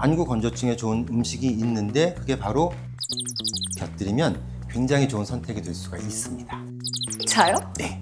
안구 건조증에 좋은 음식이 있는데 그게 바로 곁들이면 굉장히 좋은 선택이 될 수가 있습니다. 자요? 네.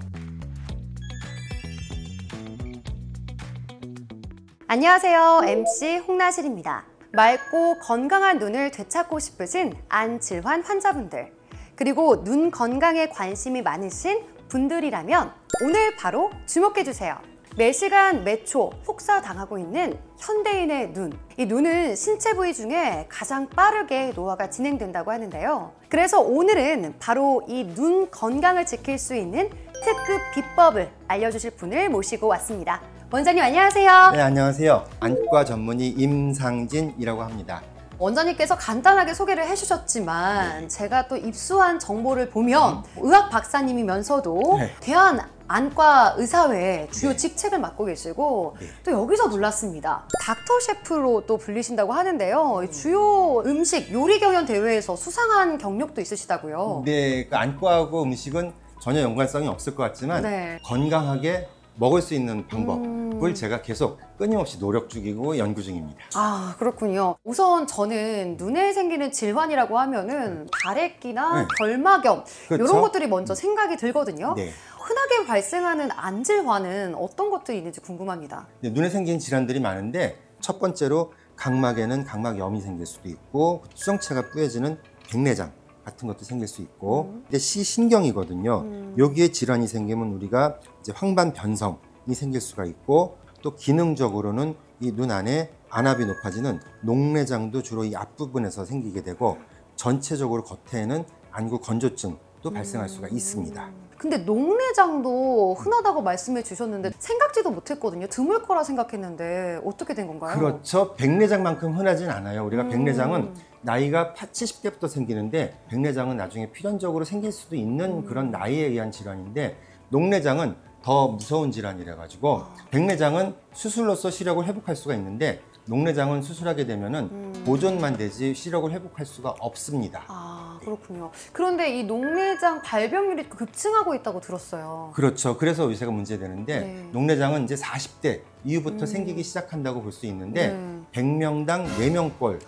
안녕하세요. MC 홍나실입니다. 맑고 건강한 눈을 되찾고 싶으신 안 질환 환자분들, 그리고 눈 건강에 관심이 많으신 분들이라면 오늘 바로 주목해주세요. 매시간 매초 혹사당하고 있는 현대인의 눈. 이 눈은 신체 부위 중에 가장 빠르게 노화가 진행된다고 하는데요. 그래서 오늘은 바로 이 눈 건강을 지킬 수 있는 특급 비법을 알려주실 분을 모시고 왔습니다. 원장님 안녕하세요. 네, 안녕하세요. 안과 전문의 임상진이라고 합니다. 원장님께서 간단하게 소개를 해주셨지만 제가 또 입수한 정보를 보면 의학 박사님이면서도 대한 안과 의사회 주요 직책을 맡고 계시고 또 여기서 놀랐습니다. 닥터 셰프로 또 불리신다고 하는데요. 주요 음식 요리 경연 대회에서 수상한 경력도 있으시다고요. 네, 그 안과하고 음식은 전혀 연관성이 없을 것 같지만 건강하게 먹을 수 있는 방법을 제가 계속 끊임없이 노력 중이고 연구 중입니다. 아, 그렇군요. 우선 저는 눈에 생기는 질환이라고 하면은 다래끼나 결막염 이런 것들이 먼저 생각이 들거든요. 흔하게 발생하는 안 질환은 어떤 것들이 있는지 궁금합니다. 눈에 생기는 질환들이 많은데 첫 번째로 각막에는 각막염이 생길 수도 있고 수정체가 뿌얘지는 백내장 같은 것도 생길 수 있고 근데 시신경이거든요. 여기에 질환이 생기면 우리가 이제 황반 변성이 생길 수가 있고 또 기능적으로는 이 눈 안에 안압이 높아지는 녹내장도 주로 이 앞부분에서 생기게 되고 전체적으로 겉에는 안구 건조증도 발생할 수가 있습니다. 근데 녹내장도 흔하다고 말씀해 주셨는데 생각지도 못했거든요. 드물 거라 생각했는데 어떻게 된 건가요? 그렇죠. 백내장만큼 흔하진 않아요. 우리가 백내장은 나이가 70대부터 생기는데 백내장은 나중에 필연적으로 생길 수도 있는 그런 나이에 의한 질환인데 녹내장은 더 무서운 질환이라 가지고 백내장은 수술로서 시력을 회복할 수가 있는데 녹내장은 수술하게 되면은 보존만 되지 시력을 회복할 수가 없습니다. 아, 그렇군요. 그런데 이 녹내장 발병률이 급증하고 있다고 들었어요. 그렇죠. 그래서 요새가 문제되는데 녹내장은 이제 40대 이후부터 생기기 시작한다고 볼 수 있는데 100명당 4명꼴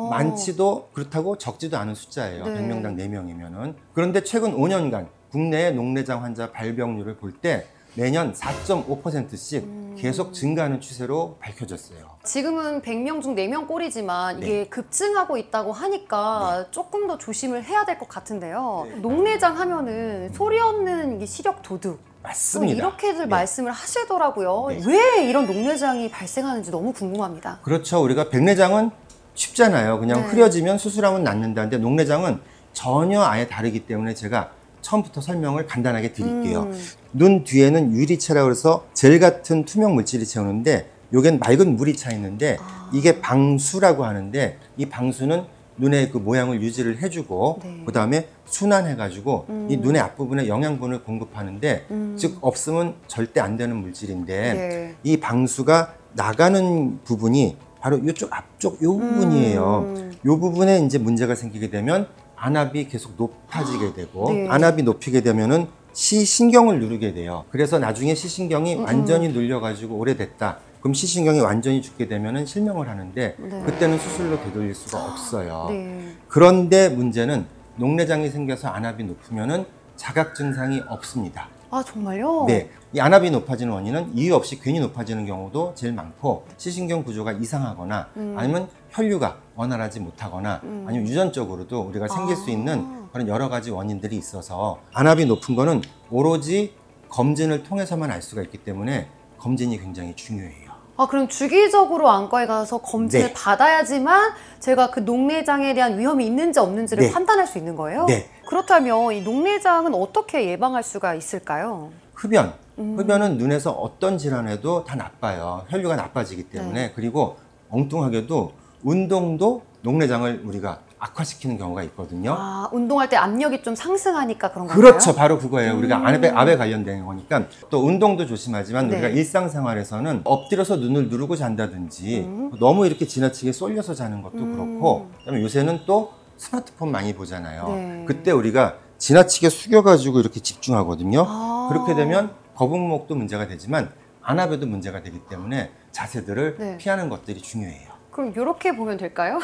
많지도 그렇다고 적지도 않은 숫자예요. 100명당 4명이면은. 그런데 최근 5년간 국내의 녹내장 환자 발병률을 볼 때 매년 4.5%씩 계속 증가하는 추세로 밝혀졌어요. 지금은 100명 중 4명 꼴이지만 이게 급증하고 있다고 하니까 조금 더 조심을 해야 될 것 같은데요. 녹내장 하면은 소리 없는 이 시력 도둑. 맞습니다. 이렇게들 말씀을 하시더라고요. 왜 이런 녹내장이 발생하는지 너무 궁금합니다. 그렇죠. 우리가 백내장은 쉽잖아요. 그냥 흐려지면 수술하면 낫는다는데 녹내장은 전혀 아예 다르기 때문에 제가 처음부터 설명을 간단하게 드릴게요. 눈 뒤에는 유리체라고 해서 젤 같은 투명 물질이 채우는데 요겐 맑은 물이 차 있는데 이게 방수라고 하는데 이 방수는 눈의 그 모양을 유지를 해주고 그 다음에 순환해가지고 이 눈의 앞부분에 영양분을 공급하는데 즉 없으면 절대 안 되는 물질인데 이 방수가 나가는 부분이 바로 이쪽 앞쪽 요 부분이에요. 요 부분에 이제 문제가 생기게 되면 안압이 계속 높아지게 되고 안압이 높이게 되면은 시신경을 누르게 돼요. 그래서 나중에 시신경이 완전히 눌려가지고 오래됐다. 그럼 시신경이 완전히 죽게 되면은 실명을 하는데 그때는 수술로 되돌릴 수가 없어요. 그런데 문제는 녹내장이 생겨서 안압이 높으면은 자각 증상이 없습니다. 아, 정말요? 네. 이 안압이 높아지는 원인은 이유 없이 괜히 높아지는 경우도 제일 많고 시신경 구조가 이상하거나 아니면 혈류가 원활하지 못하거나 아니면 유전적으로도 우리가 생길 수 있는 그런 여러 가지 원인들이 있어서 안압이 높은 거는 오로지 검진을 통해서만 알 수가 있기 때문에 검진이 굉장히 중요해요. 아, 그럼 주기적으로 안과에 가서 검진을 받아야지만 제가 그 녹내장에 대한 위험이 있는지 없는지를 판단할 수 있는 거예요? 그렇다면 이 녹내장은 어떻게 예방할 수가 있을까요? 흡연. 흡연은 눈에서 어떤 질환에도 다 나빠요. 혈류가 나빠지기 때문에. 그리고 엉뚱하게도 운동도 녹내장을 우리가 악화시키는 경우가 있거든요. 아, 운동할 때 압력이 좀 상승하니까 그런 건가요? 그렇죠. 바로 그거예요. 우리가 압에 관련된 거니까 또 운동도 조심하지만 우리가 일상생활에서는 엎드려서 눈을 누르고 잔다든지 너무 이렇게 지나치게 쏠려서 자는 것도 그렇고 그다음에 요새는 또 스마트폰 많이 보잖아요. 그때 우리가 지나치게 숙여가지고 이렇게 집중하거든요. 그렇게 되면 거북목도 문제가 되지만 안압에도 문제가 되기 때문에 자세들을 피하는 것들이 중요해요. 그럼 이렇게 보면 될까요?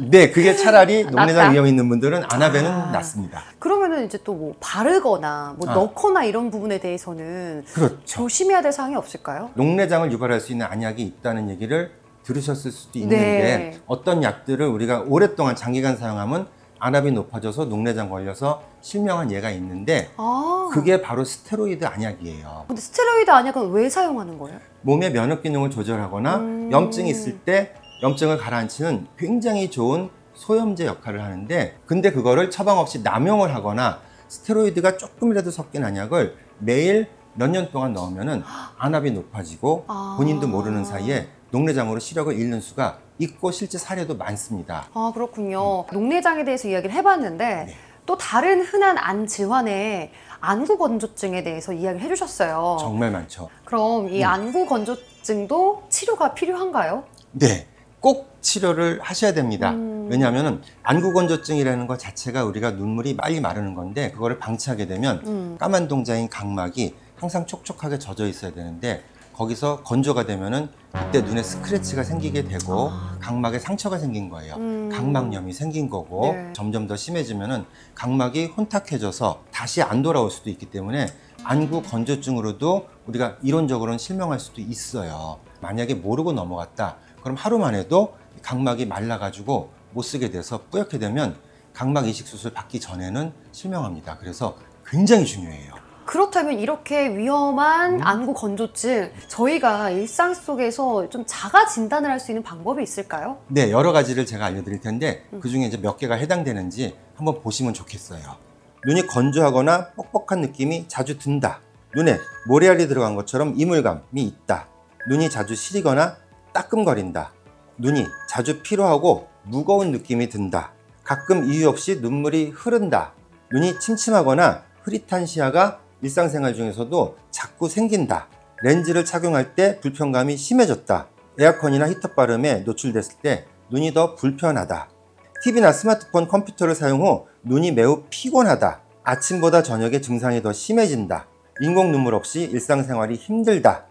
네, 그게 차라리 녹내장 낫다? 위험 있는 분들은 아나벤은 낫습니다. 그러면은 이제 또 뭐 바르거나 뭐 넣거나 이런 부분에 대해서는 그렇죠. 조심해야 될 사항이 없을까요? 녹내장을 유발할 수 있는 안약이 있다는 얘기를 들으셨을 수도 네. 있는데 어떤 약들을 우리가 오랫동안 장기간 사용하면 안압이 높아져서 녹내장 걸려서 실명한 예가 있는데 그게 바로 스테로이드 안약이에요. 근데 스테로이드 안약은 왜 사용하는 거예요? 몸의 면역 기능을 조절하거나 염증이 있을 때 염증을 가라앉히는 굉장히 좋은 소염제 역할을 하는데 근데 그거를 처방 없이 남용을 하거나 스테로이드가 조금이라도 섞인 안약을 매일 몇 년 동안 넣으면은 안압이 높아지고 본인도 모르는 사이에 녹내장으로 시력을 잃는 수가 있고 실제 사례도 많습니다. 아, 그렇군요. 녹내장에 대해서 이야기를 해봤는데 또 다른 흔한 안 질환의 안구 건조증에 대해서 이야기를 해주셨어요. 정말 많죠. 그럼 이 안구 건조증도 치료가 필요한가요? 네, 꼭 치료를 하셔야 됩니다. 왜냐하면 안구 건조증이라는 것 자체가 우리가 눈물이 빨리 마르는 건데 그거를 방치하게 되면 까만 동자인 각막이 항상 촉촉하게 젖어 있어야 되는데 거기서 건조가 되면은 그때 눈에 스크래치가 생기게 되고 각막에 상처가 생긴 거예요. 각막염이 생긴 거고 점점 더 심해지면은 각막이 혼탁해져서 다시 안 돌아올 수도 있기 때문에 안구 건조증으로도 우리가 이론적으로는 실명할 수도 있어요. 만약에 모르고 넘어갔다. 그럼 하루만 해도 각막이 말라가지고 못 쓰게 돼서 뿌옇게 되면 각막 이식 수술 받기 전에는 실명합니다. 그래서 굉장히 중요해요. 그렇다면 이렇게 위험한 안구 건조증 저희가 일상 속에서 좀 자가 진단을 할 수 있는 방법이 있을까요? 네, 여러 가지를 제가 알려드릴 텐데 그중에 이제 몇 개가 해당되는지 한번 보시면 좋겠어요. 눈이 건조하거나 뻑뻑한 느낌이 자주 든다. 눈에 모래알이 들어간 것처럼 이물감이 있다. 눈이 자주 시리거나 따끔거린다. 눈이 자주 피로하고 무거운 느낌이 든다. 가끔 이유 없이 눈물이 흐른다. 눈이 침침하거나 흐릿한 시야가 일상생활 중에서도 자꾸 생긴다. 렌즈를 착용할 때 불편감이 심해졌다. 에어컨이나 히터 바람에 노출됐을 때 눈이 더 불편하다. TV나 스마트폰, 컴퓨터를 사용 후 눈이 매우 피곤하다. 아침보다 저녁에 증상이 더 심해진다. 인공 눈물 없이 일상생활이 힘들다.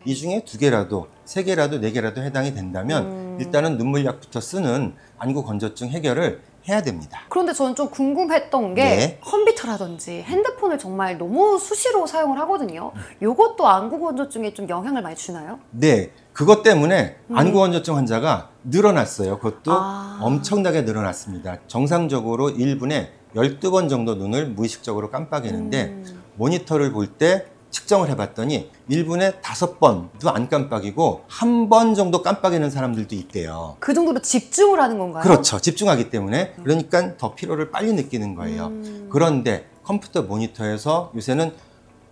이 중에 2개라도, 3개라도, 4개라도 해당이 된다면 일단은 눈물약부터 쓰는 안구 건조증 해결을 해야 됩니다. 그런데 저는 좀 궁금했던 게 컴퓨터라든지 핸드폰을 정말 너무 수시로 사용을 하거든요. 이것도 안구 건조증에 좀 영향을 많이 주나요? 네, 그것 때문에 안구 건조증 환자가 늘어났어요. 그것도 엄청나게 늘어났습니다. 정상적으로 1분에 12번 정도 눈을 무의식적으로 깜빡이는데 모니터를 볼 때 측정을 해봤더니 1분에 5번도 안 깜빡이고 1번 정도 깜빡이는 사람들도 있대요. 그 정도로 집중을 하는 건가요? 그렇죠. 집중하기 때문에. 그러니까 더 피로를 빨리 느끼는 거예요. 그런데 컴퓨터 모니터에서 요새는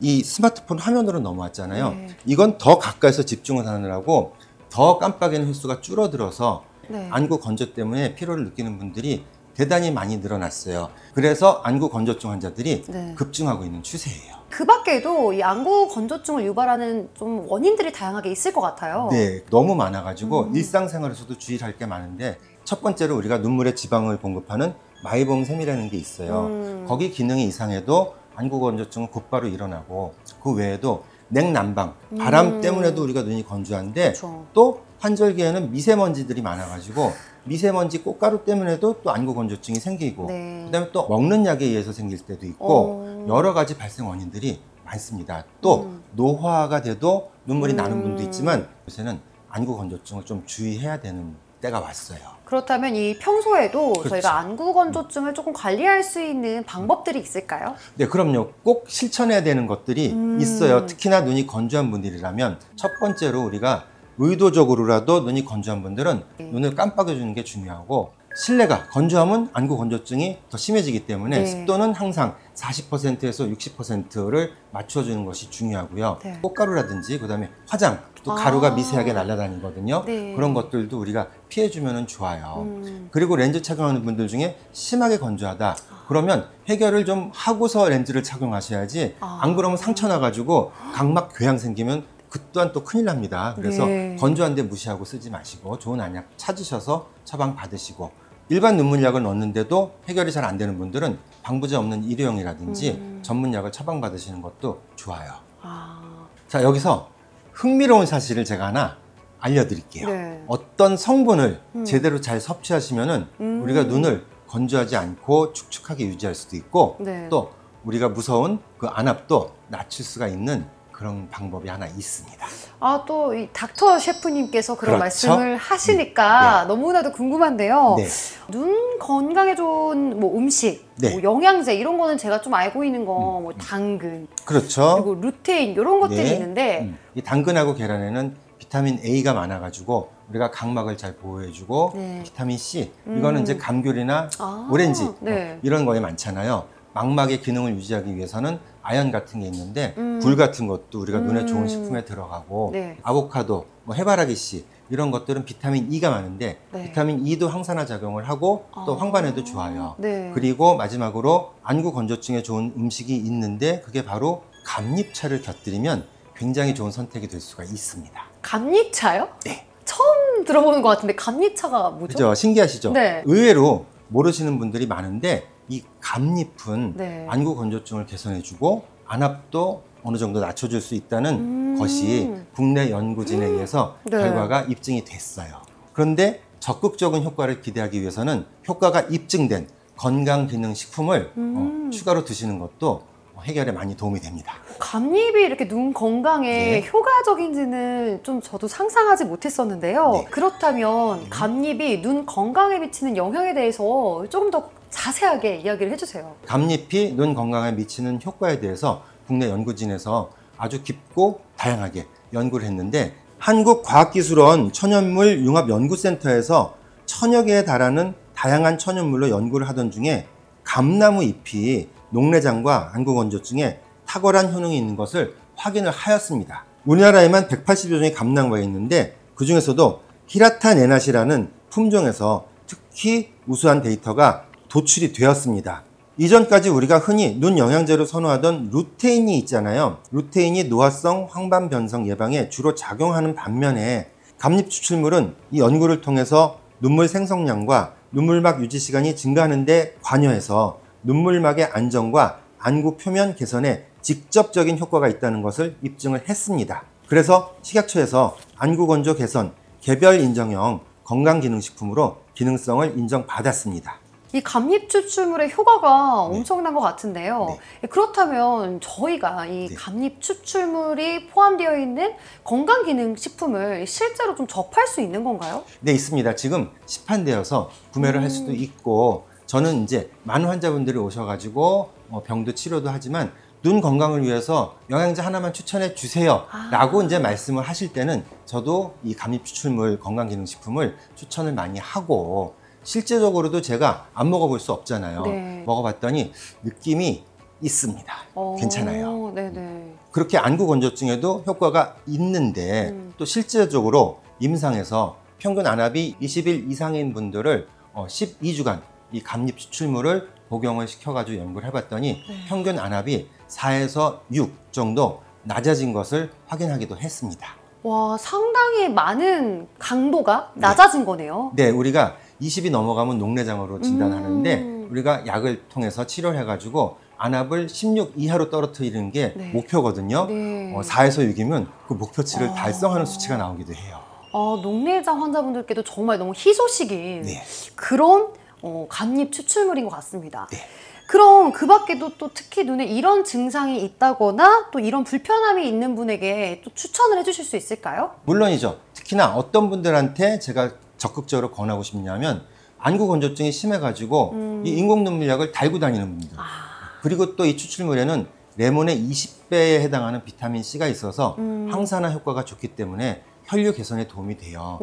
이 스마트폰 화면으로 넘어왔잖아요. 이건 더 가까이서 집중을 하느라고 더 깜빡이는 횟수가 줄어들어서 안구 건조 때문에 피로를 느끼는 분들이 대단히 많이 늘어났어요. 그래서 안구 건조증 환자들이 급증하고 있는 추세예요. 그 밖에도 이 안구 건조증을 유발하는 좀 원인들이 다양하게 있을 것 같아요. 네, 너무 많아가지고 일상생활에서도 주의할 게 많은데 첫 번째로 우리가 눈물에 지방을 공급하는 마이봉샘이라는 게 있어요. 거기 기능이 이상해도 안구 건조증은 곧바로 일어나고 그 외에도 냉난방, 바람 때문에도 우리가 눈이 건조한데 또 환절기에는 미세먼지들이 많아가지고 미세먼지 꽃가루 때문에도 또 안구 건조증이 생기고 그다음에 또 먹는 약에 의해서 생길 때도 있고 여러 가지 발생 원인들이 많습니다. 또 노화가 돼도 눈물이 나는 분도 있지만 요새는 안구 건조증을 좀 주의해야 되는 때가 왔어요. 그렇다면 이 평소에도 그렇죠. 저희가 안구 건조증을 조금 관리할 수 있는 방법들이 있을까요? 네, 그럼요. 꼭 실천해야 되는 것들이 있어요. 특히나 눈이 건조한 분들이라면 첫 번째로 우리가 의도적으로라도 눈이 건조한 분들은 눈을 깜빡여주는 게 중요하고 실내가 건조하면 안구 건조증이 더 심해지기 때문에 습도는 항상 40%에서 60%를 맞춰주는 것이 중요하고요. 꽃가루라든지 그다음에 화장, 또 가루가 미세하게 날아다니거든요. 그런 것들도 우리가 피해주면 좋아요. 그리고 렌즈 착용하는 분들 중에 심하게 건조하다. 그러면 해결을 좀 하고서 렌즈를 착용하셔야지 안 그러면 상처 나가지고 각막 궤양 생기면 그 또한 또 큰일 납니다. 그래서 건조한데 무시하고 쓰지 마시고 좋은 안약 찾으셔서 처방 받으시고 일반 눈물약을 넣는데도 해결이 잘 안 되는 분들은 방부제 없는 일회용이라든지 전문약을 처방 받으시는 것도 좋아요. 자, 여기서 흥미로운 사실을 제가 하나 알려드릴게요. 네. 어떤 성분을 제대로 잘 섭취하시면은 우리가 눈을 건조하지 않고 축축하게 유지할 수도 있고 네. 또 우리가 무서운 그 안압도 낮출 수가 있는 그런 방법이 하나 있습니다. 아, 또 이 닥터 셰프님께서 그런 그렇죠? 말씀을 하시니까 너무나도 궁금한데요. 네. 눈 건강에 좋은 뭐 음식, 네. 뭐 영양제 이런 거는 제가 좀 알고 있는 거, 뭐 당근, 그렇죠. 그리고 루테인 이런 것들이 네. 있는데 이 당근하고 계란에는 비타민 A가 많아가지고 우리가 각막을 잘 보호해주고 네. 비타민 C 이거는 이제 감귤이나 아, 오렌지 네. 이런 거에 많잖아요. 막막의 기능을 유지하기 위해서는 아연 같은 게 있는데 굴 같은 것도 우리가 눈에 좋은 식품에 들어가고 네. 아보카도, 뭐 해바라기 씨 이런 것들은 비타민 E가 많은데 네. 비타민 E도 항산화 작용을 하고 또 아, 황반에도 좋아요. 네. 그리고 마지막으로 안구 건조증에 좋은 음식이 있는데 그게 바로 감잎차를 곁들이면 굉장히 좋은 선택이 될 수가 있습니다. 감잎차요? 네. 처음 들어보는 것 같은데 감잎차가 뭐죠? 그죠? 신기하시죠? 네. 의외로 모르시는 분들이 많은데 이 감잎은 네. 안구 건조증을 개선해주고 안압도 어느 정도 낮춰줄 수 있다는 것이 국내 연구진에 의해서 네. 결과가 입증이 됐어요. 그런데 적극적인 효과를 기대하기 위해서는 효과가 입증된 건강기능식품을 추가로 드시는 것도 해결에 많이 도움이 됩니다. 감잎이 이렇게 눈 건강에 네. 효과적인지는 좀 저도 상상하지 못했었는데요. 네. 그렇다면 감잎이 눈 건강에 미치는 영향에 대해서 조금 더 자세하게 이야기를 해주세요. 감잎이 눈 건강에 미치는 효과에 대해서 국내 연구진에서 아주 깊고 다양하게 연구를 했는데 한국과학기술원 천연물융합연구센터에서 1000여 개에 달하는 다양한 천연물로 연구를 하던 중에 감나무 잎이 녹내장과 안구 건조증에 탁월한 효능이 있는 것을 확인을 하였습니다. 우리나라에만 180여 종의 감나무가 있는데 그 중에서도 히라타네낫이라는 품종에서 특히 우수한 데이터가 도출이 되었습니다. 이전까지 우리가 흔히 눈 영양제로 선호하던 루테인이 있잖아요. 루테인이 노화성 황반 변성 예방에 주로 작용하는 반면에 감잎 추출물은 이 연구를 통해서 눈물 생성량과 눈물막 유지 시간이 증가하는 데 관여해서 눈물막의 안정과 안구 표면 개선에 직접적인 효과가 있다는 것을 입증을 했습니다. 그래서 식약처에서 안구 건조 개선 개별 인정형 건강기능식품으로 기능성을 인정받았습니다. 이 감잎 추출물의 효과가 엄청난 것 같은데요. 그렇다면 저희가 이 감잎 추출물이 포함되어 있는 건강기능식품을 실제로 좀 접할 수 있는 건가요? 네, 있습니다. 지금 시판되어서 구매를 할 수도 있고 저는 이제 많은 환자분들이 오셔가지고 병도 치료도 하지만 눈 건강을 위해서 영양제 하나만 추천해 주세요 라고 이제 말씀을 하실 때는 저도 이 감잎 추출물 건강기능식품을 추천을 많이 하고 실제적으로도 제가 안 먹어볼 수 없잖아요. 네. 먹어봤더니 느낌이 있습니다. 괜찮아요. 네네. 그렇게 안구 건조증에도 효과가 있는데 또 실제적으로 임상에서 평균 안압이 20일 이상인 분들을 12주간 이 감잎 추출물을 복용을 시켜가지고 연구를 해봤더니 평균 안압이 4에서 6 정도 낮아진 것을 확인하기도 했습니다. 와, 상당히 많은 강도가 낮아진 거네요. 네, 우리가 20이 넘어가면 녹내장으로 진단하는데 우리가 약을 통해서 치료를 해가지고 안압을 16 이하로 떨어뜨리는 게 목표거든요. 4에서 6이면 그 목표치를 달성하는 수치가 나오기도 해요. 녹내장 환자분들께도 정말 너무 희소식인 그런 감잎 추출물인 것 같습니다. 그럼 그 밖에도 또 특히 눈에 이런 증상이 있다거나 또 이런 불편함이 있는 분에게 또 추천을 해주실 수 있을까요? 물론이죠. 특히나 어떤 분들한테 제가 적극적으로 권하고 싶냐면 안구 건조증이 심해가지고 이 인공 눈물약을 달고 다니는 분들 그리고 또 이 추출물에는 레몬의 20배에 해당하는 비타민 C가 있어서 항산화 효과가 좋기 때문에 혈류 개선에 도움이 돼요.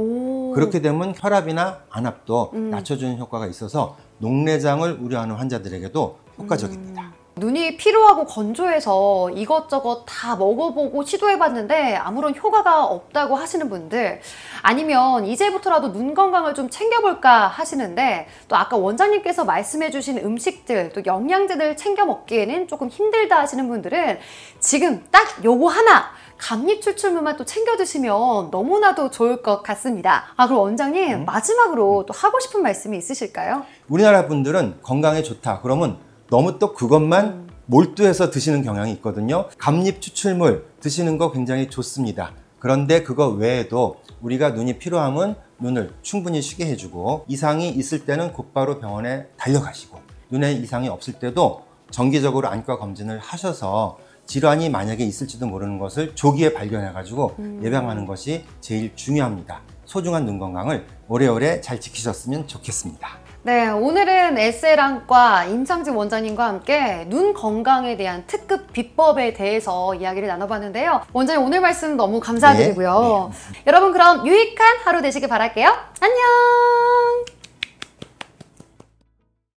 그렇게 되면 혈압이나 안압도 낮춰주는 효과가 있어서 녹내장을 우려하는 환자들에게도 효과적입니다. 눈이 피로하고 건조해서 이것저것 다 먹어보고 시도해봤는데 아무런 효과가 없다고 하시는 분들, 아니면 이제부터라도 눈 건강을 좀 챙겨볼까 하시는데 또 아까 원장님께서 말씀해주신 음식들 또 영양제들 챙겨 먹기에는 조금 힘들다 하시는 분들은 지금 딱 요거 하나 감잎 추출물만 또 챙겨 드시면 너무나도 좋을 것 같습니다. 그럼 원장님 마지막으로 또 하고 싶은 말씀이 있으실까요? 우리나라 분들은 건강에 좋다 그러면 너무 또 그것만 몰두해서 드시는 경향이 있거든요. 감잎 추출물 드시는 거 굉장히 좋습니다. 그런데 그거 외에도 우리가 눈이 피로하면 눈을 충분히 쉬게 해주고, 이상이 있을 때는 곧바로 병원에 달려가시고, 눈에 이상이 없을 때도 정기적으로 안과 검진을 하셔서 질환이 만약에 있을지도 모르는 것을 조기에 발견해가지고 예방하는 것이 제일 중요합니다. 소중한 눈 건강을 오래오래 잘 지키셨으면 좋겠습니다. 네, 오늘은 SL안과 임창진 원장님과 함께 눈 건강에 대한 특급 비법에 대해서 이야기를 나눠봤는데요. 원장님 오늘 말씀 너무 감사드리고요. 여러분 그럼 유익한 하루 되시길 바랄게요. 안녕!